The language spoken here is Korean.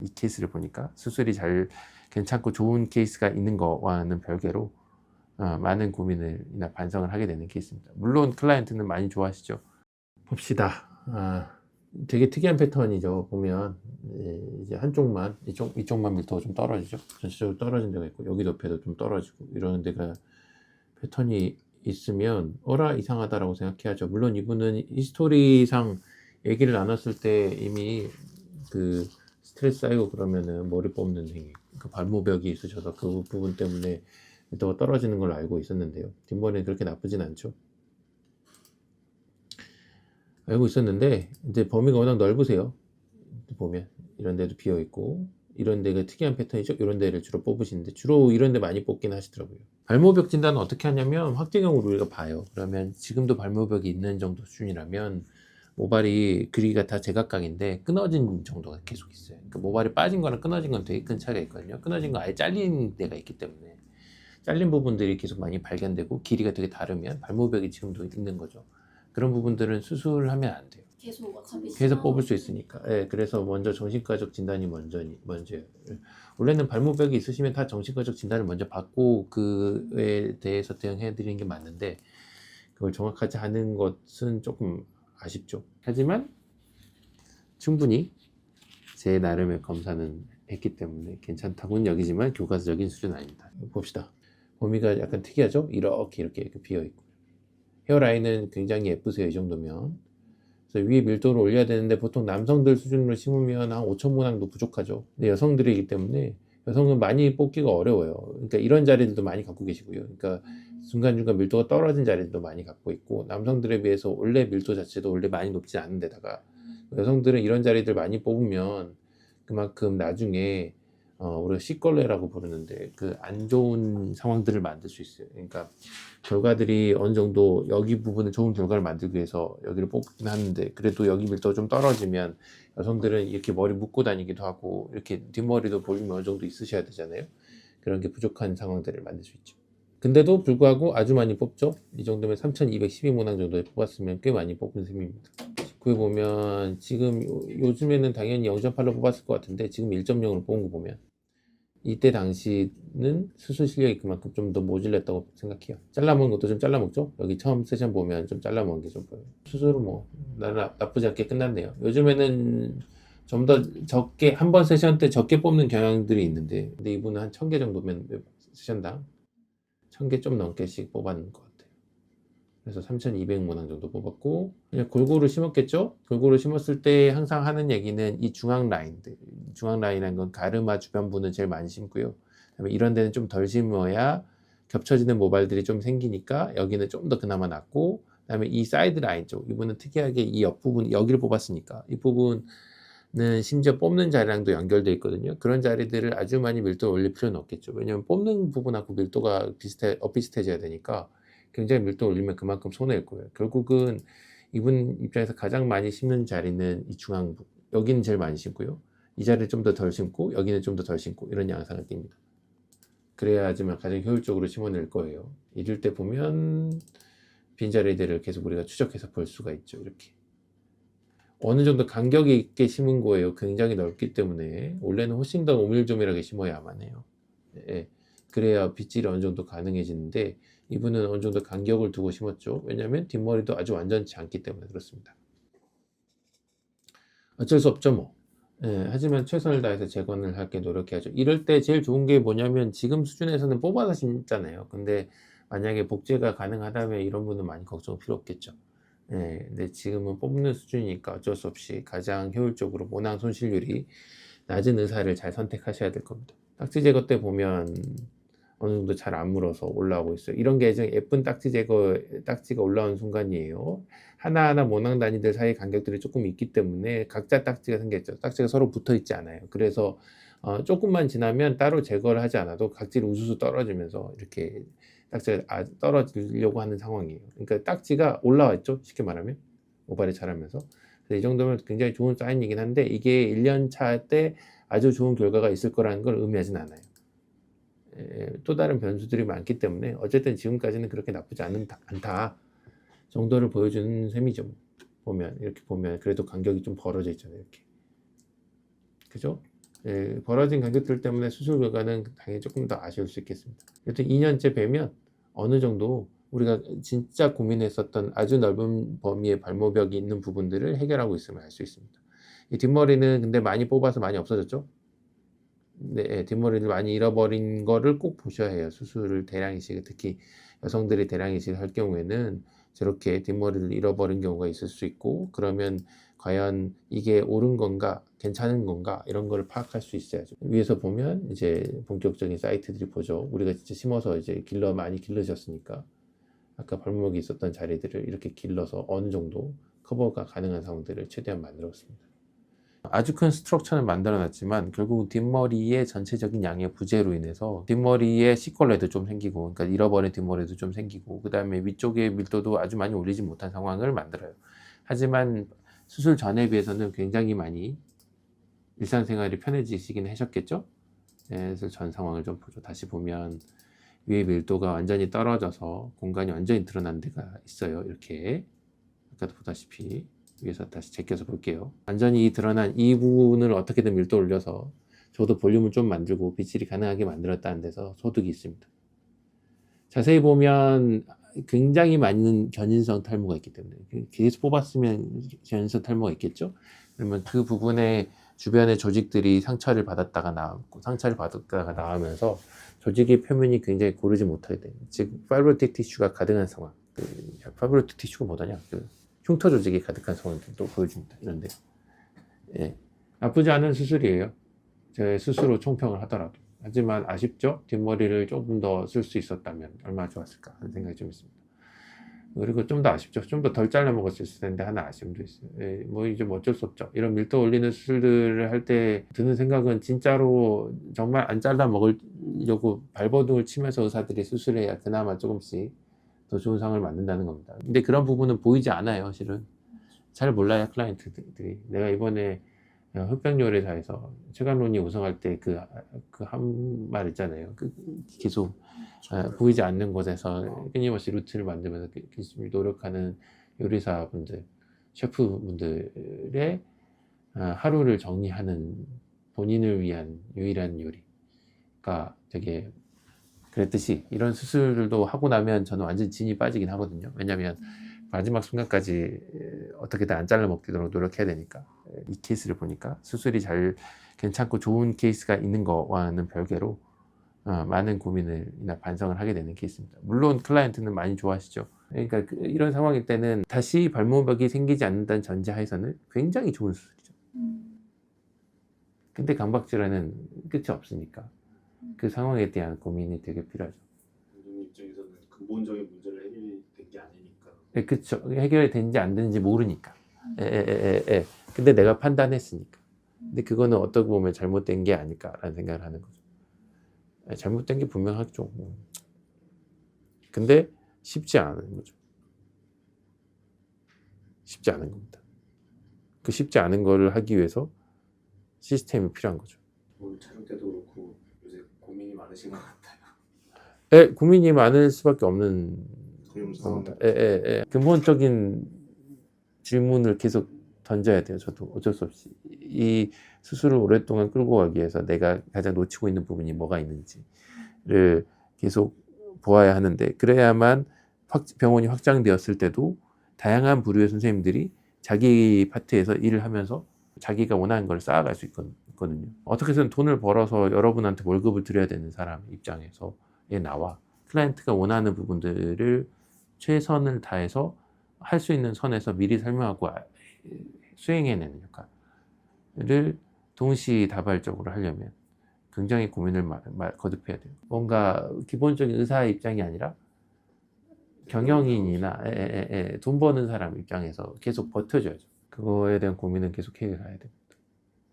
이 케이스를 보니까 수술이 잘 괜찮고 좋은 케이스가 있는 거와는 별개로 많은 고민이나 반성을 하게 되는 케이스입니다. 물론 클라이언트는 많이 좋아하시죠. 봅시다. 되게 특이한 패턴이죠. 보면 이제 한쪽만 이쪽만 밀도가 좀 떨어지죠. 전체적으로 떨어진 데가 있고 여기 높이도 좀 떨어지고 이러는 데가 패턴이 있으면 어라 이상하다라고 생각해야죠. 물론 이분은 히스토리상 얘기를 나눴을 때 이미 그 스트레스 쌓이고 그러면은 머리 뽑는 행위, 그 발모벽이 있으셔서 그 부분 때문에 밀도가 떨어지는 걸 알고 있었는데요. 뒷머리는 그렇게 나쁘진 않죠. 알고 있었는데 이제 범위가 워낙 넓으세요. 보면 이런 데도 비어 있고 이런 데가 특이한 패턴이죠. 이런 데를 주로 뽑으시는데 주로 이런 데 많이 뽑긴 하시더라고요. 발모벽 진단은 어떻게 하냐면 확대경으로 우리가 봐요. 그러면 지금도 발모벽이 있는 정도 수준이라면 모발이 길이가 다 제각각인데 끊어진 정도가 계속 있어요. 그러니까 모발이 빠진 거랑 끊어진 건 되게 큰 차이가 있거든요. 끊어진 건 아예 잘린 데가 있기 때문에 잘린 부분들이 계속 많이 발견되고 길이가 되게 다르면 발모벽이 지금도 있는 거죠. 그런 부분들은 수술하면 안 돼요. 계속 뽑을 수 있으니까. 예, 그래서 먼저 정신과적 진단이 먼저예요. 원래는 발모벽이 있으시면 다 정신과적 진단을 먼저 받고 그에 대해서 대응해 드리는 게 맞는데 그걸 정확하지 않은 것은 조금 아쉽죠. 하지만 충분히 제 나름의 검사는 했기 때문에 괜찮다고는 여기지만 교과서적인 수준은 아닙니다. 봅시다. 범위가 약간 특이하죠? 이렇게 비어 있고 헤어라인은 굉장히 예쁘세요. 이 정도면. 그래서 위에 밀도를 올려야 되는데 보통 남성들 수준으로 심으면 한 5천 모낭도 부족하죠. 근데 여성들이기 때문에 여성은 많이 뽑기가 어려워요. 그러니까 이런 자리들도 많이 갖고 계시고요. 그러니까 중간중간 밀도가 떨어진 자리들도 많이 갖고 있고 남성들에 비해서 원래 밀도 자체도 원래 많이 높지 않은 데다가 여성들은 이런 자리들 많이 뽑으면 그만큼 나중에 우리가 C걸레라고 부르는데 그 안 좋은 상황들을 만들 수 있어요. 그러니까 결과들이 어느 정도 여기 부분에 좋은 결과를 만들기 위해서 여기를 뽑긴 하는데 그래도 여기 밀도가 좀 떨어지면 여성들은 이렇게 머리 묶고 다니기도 하고 이렇게 뒷머리도 볼륨이 어느 정도 있으셔야 되잖아요. 그런 게 부족한 상황들을 만들 수 있죠. 근데도 불구하고 아주 많이 뽑죠. 이 정도면 3212모낭 정도에 뽑았으면 꽤 많이 뽑은 셈입니다. 그에 보면 지금 요즘에는 당연히 0.8로 뽑았을 것 같은데 지금 1.0으로 뽑은 거 보면 이때 당시는 수술 실력이 그만큼 좀 더 모질렸다고 생각해요. 잘라먹은 것도 좀 잘라먹죠. 여기 처음 세션 보면 좀 잘라먹은 게 좀 보여요. 수술은 뭐 나쁘지 않게 끝났네요. 요즘에는 좀 더 적게 한 번 세션 때 적게 뽑는 경향들이 있는데 근데 이분은 한 1000개 정도면 세션당 1000개 좀 넘게씩 뽑았는 것 같아요. 그래서 3200모낭 정도 뽑았고 그냥 골고루 심었겠죠. 골고루 심었을 때 항상 하는 얘기는 이 중앙 라인들, 중앙 라인이라는 건 가르마 주변부는 제일 많이 심고요. 그다음에 이런 데는 좀 덜 심어야 겹쳐지는 모발들이 좀 생기니까 여기는 좀 더 그나마 낫고 그다음에 이 사이드 라인 쪽 이분은 특이하게 이 옆부분 여기를 뽑았으니까 이 부분은 심지어 뽑는 자리랑도 연결되어 있거든요. 그런 자리들을 아주 많이 밀도를 올릴 필요는 없겠죠. 왜냐하면 뽑는 부분하고 밀도가 엇비슷해져야 되니까 굉장히 밀도 올리면 그만큼 손해일 거예요. 결국은 이분 입장에서 가장 많이 심는 자리는 이 중앙부. 여기는 제일 많이 심고요. 이 자리를 좀 더 덜 심고 여기는 좀 더 덜 심고 이런 양상을 띱니다. 그래야지만 가장 효율적으로 심어낼 거예요. 이럴 때 보면 빈자리들을 계속 우리가 추적해서 볼 수가 있죠. 이렇게. 어느 정도 간격이 있게 심은 거예요. 굉장히 넓기 때문에 원래는 훨씬 더 오밀조밀하게 심어야만 해요. 예. 그래야 빗질이 어느 정도 가능해지는데 이분은 어느 정도 간격을 두고 심었죠. 왜냐하면 뒷머리도 아주 완전치 않기 때문에 그렇습니다. 어쩔 수 없죠 뭐. 예, 하지만 최선을 다해서 재건을 할게 노력해야죠. 이럴 때 제일 좋은 게 뭐냐면 지금 수준에서는 뽑아서 심잖아요. 근데 만약에 복제가 가능하다면 이런 분은 많이 걱정 필요 없겠죠. 예, 근데 지금은 뽑는 수준이니까 어쩔 수 없이 가장 효율적으로 모낭 손실률이 낮은 의사를 잘 선택하셔야 될 겁니다. 딱지 제거 때 보면 어느 정도 잘 안 물어서 올라오고 있어요. 이런 게 예쁜 딱지 제거, 딱지가 올라온 순간이에요. 하나하나 모낭 단위들 사이 간격들이 조금 있기 때문에 각자 딱지가 생겼죠. 딱지가 서로 붙어 있지 않아요. 그래서 조금만 지나면 따로 제거를 하지 않아도 각질이 우수수 떨어지면서 이렇게 딱지가 떨어지려고 하는 상황이에요. 그러니까 딱지가 올라와 있죠. 쉽게 말하면 모발이 자라면서. 이 정도면 굉장히 좋은 사인이긴 한데 이게 1년 차 때 아주 좋은 결과가 있을 거라는 걸 의미하진 않아요. 또 다른 변수들이 많기 때문에 어쨌든 지금까지는 그렇게 나쁘지 않다 정도를 보여주는 셈이죠. 보면 이렇게 보면 그래도 간격이 좀 벌어져 있잖아요. 이렇게 그죠? 벌어진 가격들 때문에 수술 결과는 당연히 조금 더 아쉬울 수 있겠습니다. 여튼 2년째 뵈면 어느 정도 우리가 진짜 고민했었던 아주 넓은 범위의 발모벽이 있는 부분들을 해결하고 있음을 알 수 있습니다. 이 뒷머리는 근데 많이 뽑아서 많이 없어졌죠? 네, 뒷머리를 많이 잃어버린 거를 꼭 보셔야 해요. 수술을 대량 이식, 특히 여성들이 대량 이식을 할 경우에는 저렇게 뒷머리를 잃어버린 경우가 있을 수 있고, 그러면 과연 이게 옳은 건가, 괜찮은 건가, 이런 거를 파악할 수 있어야죠. 위에서 보면 이제 본격적인 사이트들이 보죠. 우리가 진짜 심어서 이제 많이 길러졌으니까 아까 발목이 있었던 자리들을 이렇게 길러서 어느 정도 커버가 가능한 상황들을 최대한 만들었습니다. 아주 큰 스트럭처는 만들어 놨지만 결국 뒷머리의 전체적인 양의 부재로 인해서 뒷머리에 C꼴레도 좀 생기고, 그러니까 잃어버린 뒷머리도 좀 생기고, 그 다음에 위쪽의 밀도도 아주 많이 올리지 못한 상황을 만들어요. 하지만 수술 전에 비해서는 굉장히 많이 일상생활이 편해지시긴 하셨겠죠? 그래서 전 상황을 좀 보죠. 다시 보면 위의 밀도가 완전히 떨어져서 공간이 완전히 드러난 데가 있어요. 이렇게 아까도 보다시피 위에서 다시 제껴서 볼게요. 완전히 드러난 이 부분을 어떻게든 밀도 올려서 저도 볼륨을 좀 만들고 빗질이 가능하게 만들었다는 데서 소득이 있습니다. 자세히 보면 굉장히 많은 견인성 탈모가 있기 때문에 계속 뽑았으면 견인성 탈모가 있겠죠. 그러면 그 부분에 주변의 조직들이 상처를 받았다가 나오면서 조직의 표면이 굉장히 고르지 못하게 돼요. 즉 파이브로틱 티슈가 가득한 상황. 파이브로틱 티슈가 뭐더냐? 흉터 조직이 가득한 상황들도 보여줍니다. 이런데 나쁘지 않은 수술이에요. 제 스스로 총평을 하더라도. 하지만 아쉽죠? 뒷머리를 조금 더 쓸 수 있었다면 얼마나 좋았을까 하는 생각이 좀 있습니다. 그리고 좀 더 아쉽죠? 좀 더 덜 잘라 먹었을 텐데 하나 아쉬움도 있어요. 뭐 이제 뭐 어쩔 수 없죠. 이런 밀도 올리는 수술들을 할 때 드는 생각은 진짜로 정말 안 잘라 먹으려고 발버둥을 치면서 의사들이 수술해야 그나마 조금씩 더 좋은 상황을 만든다는 겁니다. 근데 그런 부분은 보이지 않아요, 실은. 잘 몰라요, 클라이언트들이. 내가 이번에 흑백요리사에서 최강론이 우승할 때 그 한 말 있잖아요. 계속 보이지 않는 곳에서 끊임없이 루트를 만들면서 열심히 노력하는 요리사분들, 셰프분들의 하루를 정리하는 본인을 위한 유일한 요리가 되게 그랬듯이 이런 수술들도 하고 나면 저는 완전히 진이 빠지긴 하거든요. 왜냐하면 마지막 순간까지 어떻게든 안 잘라 먹도록 노력해야 되니까. 이 케이스를 보니까 수술이 잘 괜찮고 좋은 케이스가 있는 거와는 별개로 많은 고민이나 반성을 하게 되는 케이스입니다. 물론 클라이언트는 많이 좋아하시죠. 그러니까 이런 상황일 때는 다시 발모벽이 생기지 않는다는 전제하에서는 굉장히 좋은 수술이죠. 근데 강박질환은 끝이 없으니까 그 상황에 대한 고민이 되게 필요하죠. 원장님 입장에서는 근본적인 문제를 해결된 게 아니니까. 그렇죠. 해결이 되는지 안 되는지 모르니까. 근데 내가 판단했으니까. 근데 그거는 어떻게 보면 잘못된 게 아닐까라는 생각을 하는 거죠. 잘못된 게 분명하죠. 근데 쉽지 않은 거죠. 쉽지 않은 겁니다. 그 쉽지 않은 거를 하기 위해서 시스템이 필요한 거죠. 오늘 촬영 때도 그렇고 요새 고민이 많으신 것 같아요. 고민이 많을 수밖에 없는 겁니다. 근본적인 질문을 계속 던져야 돼요. 저도 어쩔 수 없이 이 수술을 오랫동안 끌고 가기 위해서 내가 가장 놓치고 있는 부분이 뭐가 있는지를 계속 보아야 하는데, 그래야만 병원이 확장되었을 때도 다양한 부류의 선생님들이 자기 파트에서 일을 하면서 자기가 원하는 걸 쌓아갈 수 있거든요. 어떻게 해서든 돈을 벌어서 여러분한테 월급을 드려야 되는 사람 입장에서 나와 클라이언트가 원하는 부분들을 최선을 다해서 할 수 있는 선에서 미리 설명하고 수행해내는 역할을 동시다발적으로 하려면 굉장히 고민을 거듭해야 돼요. 뭔가 기본적인 의사 입장이 아니라 경영인이나 돈 버는 사람 입장에서 계속 버텨줘야죠. 그거에 대한 고민은 계속 해가야 돼요.